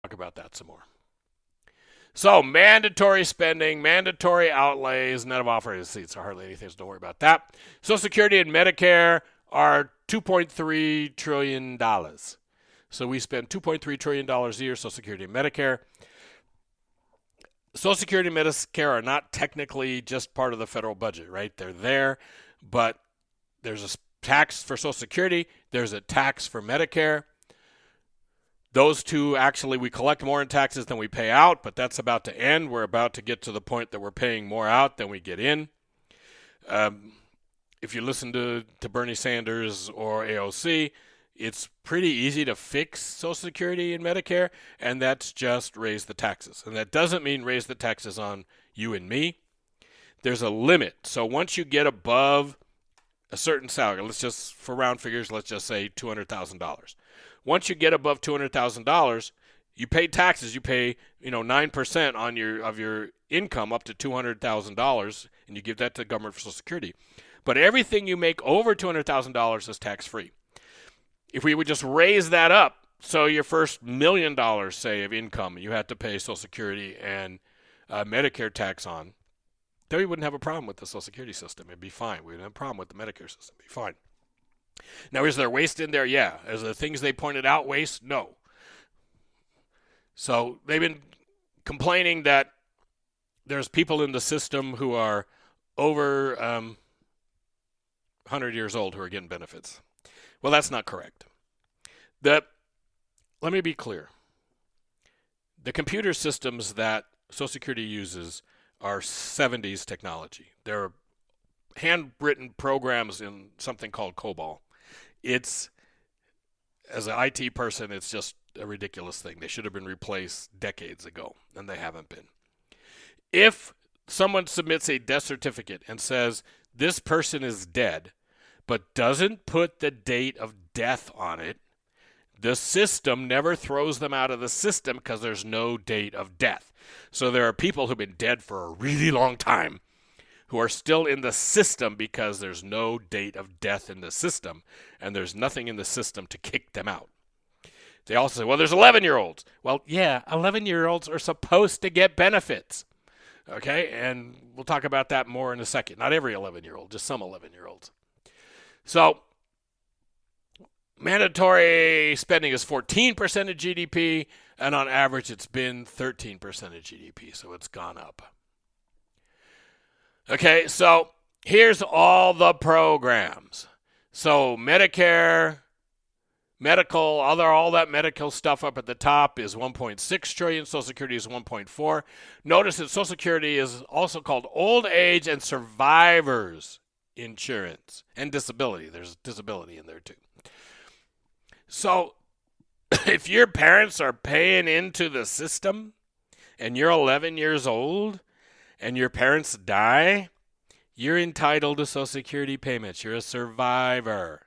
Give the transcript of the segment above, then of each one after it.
Talk about that some more. So, mandatory spending, mandatory outlays, net of operating receipts are hardly anything, so don't worry about that. Social Security and Medicare are $2.3 trillion. So we spend $2.3 trillion a year, Social Security and Medicare. Social Security and Medicare are not technically just part of the federal budget, right? They're there, but there's a tax for Social Security, there's a tax for Medicare. Those two, actually, we collect more in taxes than we pay out, but that's about to end. We're about to get to the point that we're paying more out than we get in. If you listen to Bernie Sanders or AOC, it's pretty easy to fix Social Security and Medicare, and that's just raise the taxes. And that doesn't mean raise the taxes on you and me. There's a limit. So once you get above a certain salary, let's just, for round figures, let's just say $200,000. Once you get above $200,000, you pay taxes. You pay 9% on your income up to $200,000, and you give that to the government for Social Security. But everything you make over $200,000 is tax free. If we would just raise that up, so your first $1 million, say, of income, you had to pay Social Security and Medicare tax on, then we wouldn't have a problem with the Social Security system. It'd be fine. We wouldn't have a problem with the Medicare system. It'd be fine. Now, is there waste in there? Yeah. Is the things they pointed out waste? No. So they've been complaining that there's people in the system who are over 100 years old who are getting benefits. Well, that's not correct. Let me be clear. The computer systems that Social Security uses are 70s technology. They're handwritten programs in something called COBOL. It's, as an IT person, it's just a ridiculous thing. They should have been replaced decades ago, and they haven't been. If someone submits a death certificate and says this person is dead, but doesn't put the date of death on it, the system never throws them out of the system because there's no date of death. So there are people who've been dead for a really long time who are still in the system because there's no date of death in the system, and there's nothing in the system to kick them out. They also say, well, there's 11-year-olds. Well, yeah, 11-year-olds are supposed to get benefits. Okay, and we'll talk about that more in a second. Not every 11-year-old, just some 11-year-olds. So mandatory spending is 14% of GDP, and on average it's been 13% of GDP, so it's gone up. Okay, so here's all the programs. So Medicare, medical, all that medical stuff up at the top is 1.6 trillion. Social Security is 1.4. Notice that Social Security is also called old age and survivors insurance and disability. There's disability in there too. So if your parents are paying into the system and you're 11 years old and your parents die, you're entitled to Social Security payments. You're a survivor.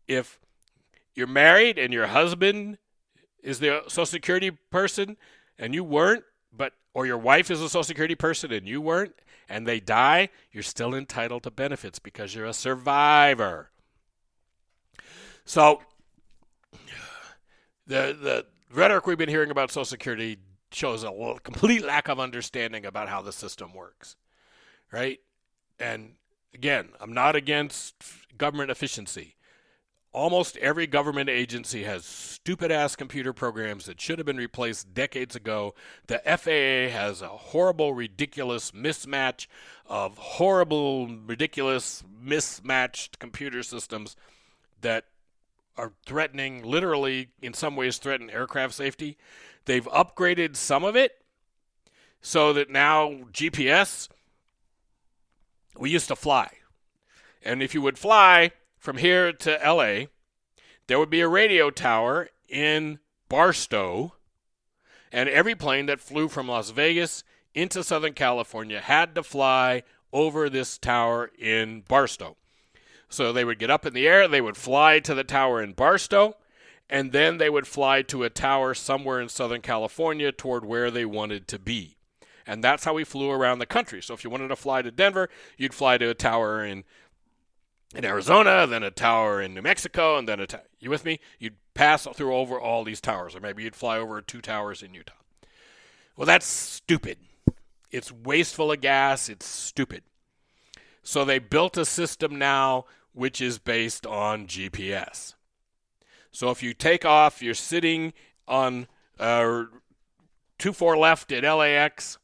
If you're married and your husband is the Social Security person and you weren't, or your wife is a Social Security person and you weren't, and they die, you're still entitled to benefits because you're a survivor. So the rhetoric we've been hearing about Social Security shows a complete lack of understanding about how the system works, right? And again, I'm not against government efficiency. Almost every government agency has stupid-ass computer programs that should have been replaced decades ago. The FAA has a horrible, ridiculous mismatch of horrible, ridiculous, mismatched computer systems that are threatening, literally, in some ways, threaten aircraft safety. They've upgraded some of it so that now GPS, we used to fly. And if you would fly from here to LA, there would be a radio tower in Barstow, and every plane that flew from Las Vegas into Southern California had to fly over this tower in Barstow. So they would get up in the air, they would fly to the tower in Barstow, and then they would fly to a tower somewhere in Southern California toward where they wanted to be. And that's how we flew around the country. So if you wanted to fly to Denver, you'd fly to a tower in Arizona, then a tower in New Mexico, and then you with me? You'd pass through over all these towers, or maybe you'd fly over 2 towers in Utah. Well, that's stupid. It's wasteful of gas. It's stupid. So they built a system now which is based on GPS. So if you take off, you're sitting on 24 left at LAX,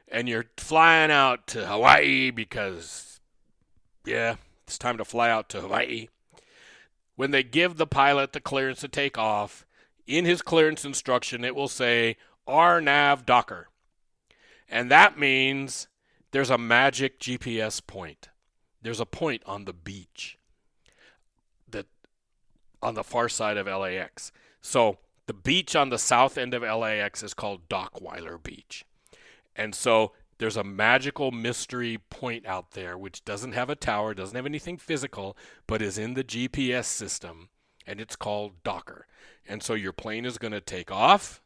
and you're flying out to Hawaii because, it's time to fly out to Hawaii. When they give the pilot the clearance to take off, in his clearance instruction, it will say RNAV Docker. And that means there's a magic GPS point. There's a point on the beach that on the far side of LAX. So the beach on the south end of LAX is called Dockweiler Beach. And so there's a magical mystery point out there which doesn't have a tower, doesn't have anything physical, but is in the GPS system, and it's called Docker. And so your plane is going to take off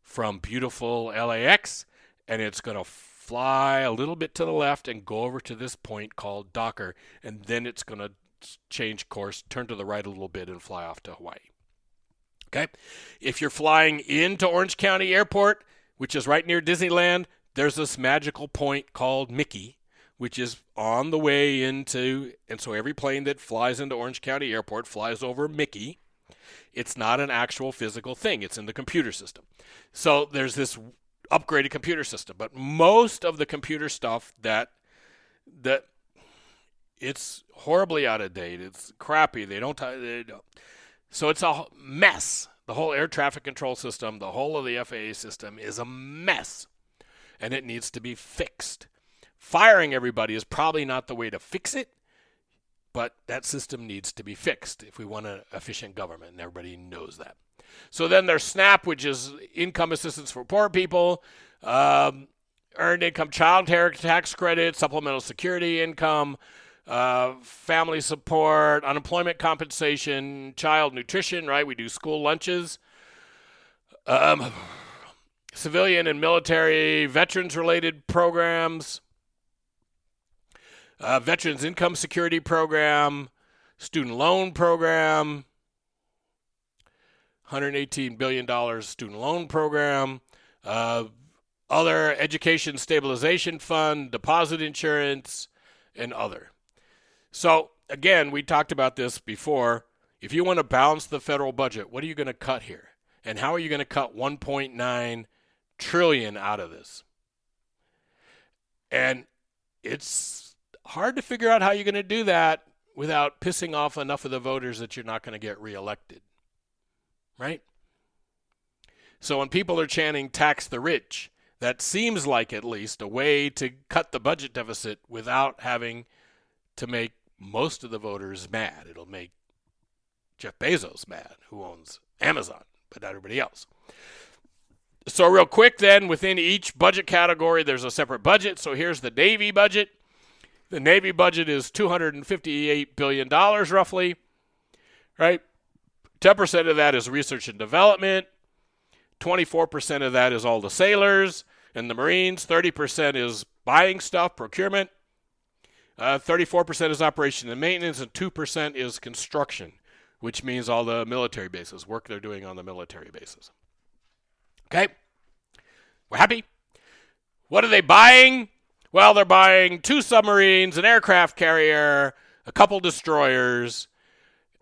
from beautiful LAX, and it's going to fly a little bit to the left and go over to this point called Docker, and then it's going to change course, turn to the right a little bit, and fly off to Hawaii. Okay? If you're flying into Orange County Airport, which is right near Disneyland, there's this magical point called Mickey, which is on the way into, and so every plane that flies into Orange County Airport flies over Mickey. It's not an actual physical thing. It's in the computer system. So there's this upgraded computer system, but most of the computer stuff that it's horribly out of date. It's crappy. They don't. So it's a mess. The whole air traffic control system, the whole of the FAA system is a mess, and it needs to be fixed. Firing everybody is probably not the way to fix it, but that system needs to be fixed if we want an efficient government, and everybody knows that. So then there's SNAP, which is income assistance for poor people, earned income child tax credit, supplemental security income, family support, unemployment compensation, child nutrition, right? We do school lunches, civilian and military veterans-related programs, veterans income security program, student loan program, $118 billion student loan program, other education stabilization fund, deposit insurance, and other. So, again, we talked about this before. If you want to balance the federal budget, what are you going to cut here? And how are you going to cut $1.9 trillion out of this? And it's hard to figure out how you're going to do that without pissing off enough of the voters that you're not going to get reelected. Right? So when people are chanting tax the rich, that seems like at least a way to cut the budget deficit without having to make most of the voters mad. It'll make Jeff Bezos mad, who owns Amazon, but not everybody else. So real quick then, within each budget category, there's a separate budget. So here's the Navy budget. The Navy budget is $258 billion roughly, right? 10% of that is research and development. 24% of that is all the sailors and the Marines. 30% is buying stuff, procurement. 34% is operation and maintenance, and 2% is construction, which means all the military bases, work they're doing on the military bases. Okay? We're happy? What are they buying? Well, they're buying 2 submarines, an aircraft carrier, a couple destroyers,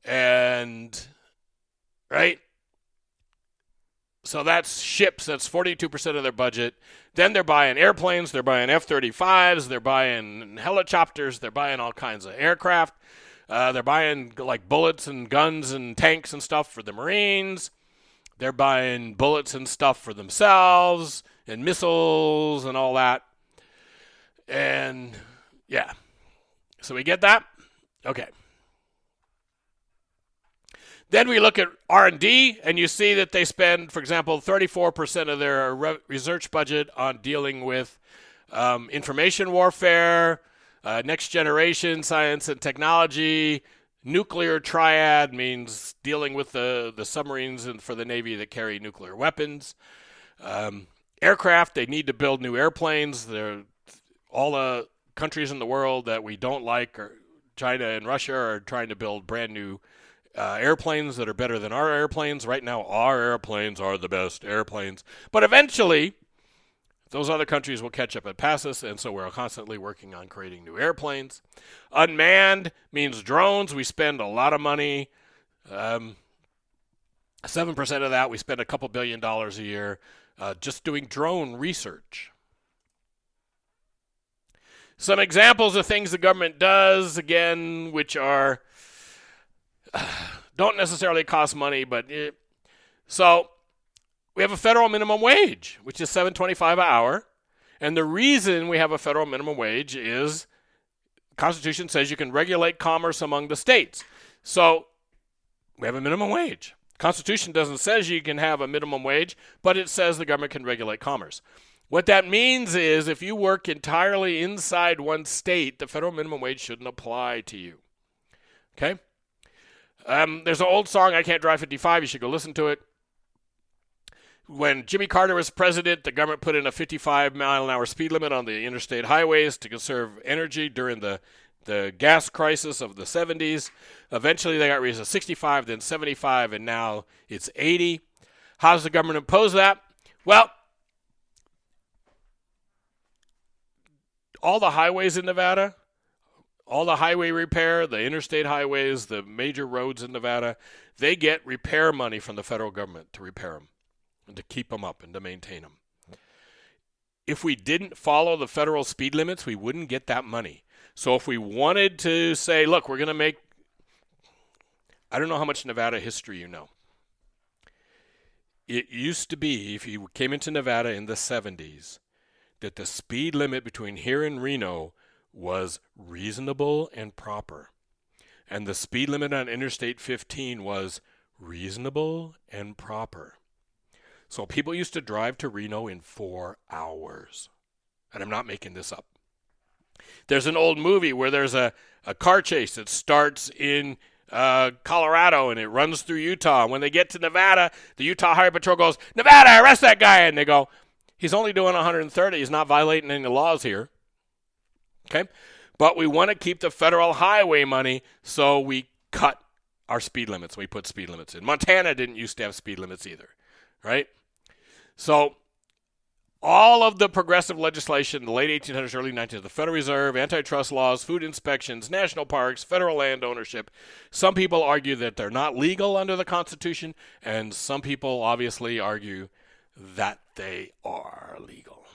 and... right? So that's ships. That's 42% of their budget. Then they're buying airplanes. They're buying F-35s. They're buying helicopters. They're buying all kinds of aircraft. They're buying like bullets and guns and tanks and stuff for the Marines. They're buying bullets and stuff for themselves and missiles and all that. And yeah. So we get that? Okay. Then we look at R&D, and you see that they spend, for example, 34% of their research budget on dealing with information warfare, next generation science and technology. Nuclear triad means dealing with the submarines and for the Navy that carry nuclear weapons. Aircraft, they need to build new airplanes. All the countries in the world that we don't like, or China and Russia, are trying to build brand new airplanes that are better than our airplanes. Right now, our airplanes are the best airplanes. But eventually, those other countries will catch up and pass us, and so we're constantly working on creating new airplanes. Unmanned means drones. We spend a lot of money. 7% of that, we spend a couple $1 billion a year just doing drone research. Some examples of things the government does, again, which are don't necessarily cost money, but so we have a federal minimum wage, which is $7.25 an hour, and the reason we have a federal minimum wage is the Constitution says you can regulate commerce among the states. So we have a minimum wage. Constitution doesn't say you can have a minimum wage, but it says the government can regulate commerce. What that means is if you work entirely inside one state, the federal minimum wage shouldn't apply to you. Okay? There's an old song, I Can't Drive 55. You should go listen to it. When Jimmy Carter was president, the government put in a 55-mile-an-hour speed limit on the interstate highways to conserve energy during the gas crisis of the 70s. Eventually, they got raised to 65, then 75, and now it's 80. How does the government impose that? Well, all the highways in Nevada, all the highway repair, the interstate highways, the major roads in Nevada, they get repair money from the federal government to repair them and to keep them up and to maintain them. If we didn't follow the federal speed limits, we wouldn't get that money. So if we wanted to say, look, we're going to make, I don't know how much Nevada history you know. It used to be, if you came into Nevada in the 70s, that the speed limit between here and Reno was reasonable and proper. And the speed limit on Interstate 15 was reasonable and proper. So people used to drive to Reno in 4 hours. And I'm not making this up. There's an old movie where there's a car chase that starts in Colorado and it runs through Utah. When they get to Nevada, the Utah Highway Patrol goes, Nevada, arrest that guy. And they go, he's only doing 130. He's not violating any laws here. Okay? But we want to keep the federal highway money, so we cut our speed limits. We put speed limits in. Montana didn't used to have speed limits either. Right? So all of the progressive legislation in the late 1800s, early 1900s, the Federal Reserve, antitrust laws, food inspections, national parks, federal land ownership, some people argue that they're not legal under the Constitution, and some people obviously argue that they are legal.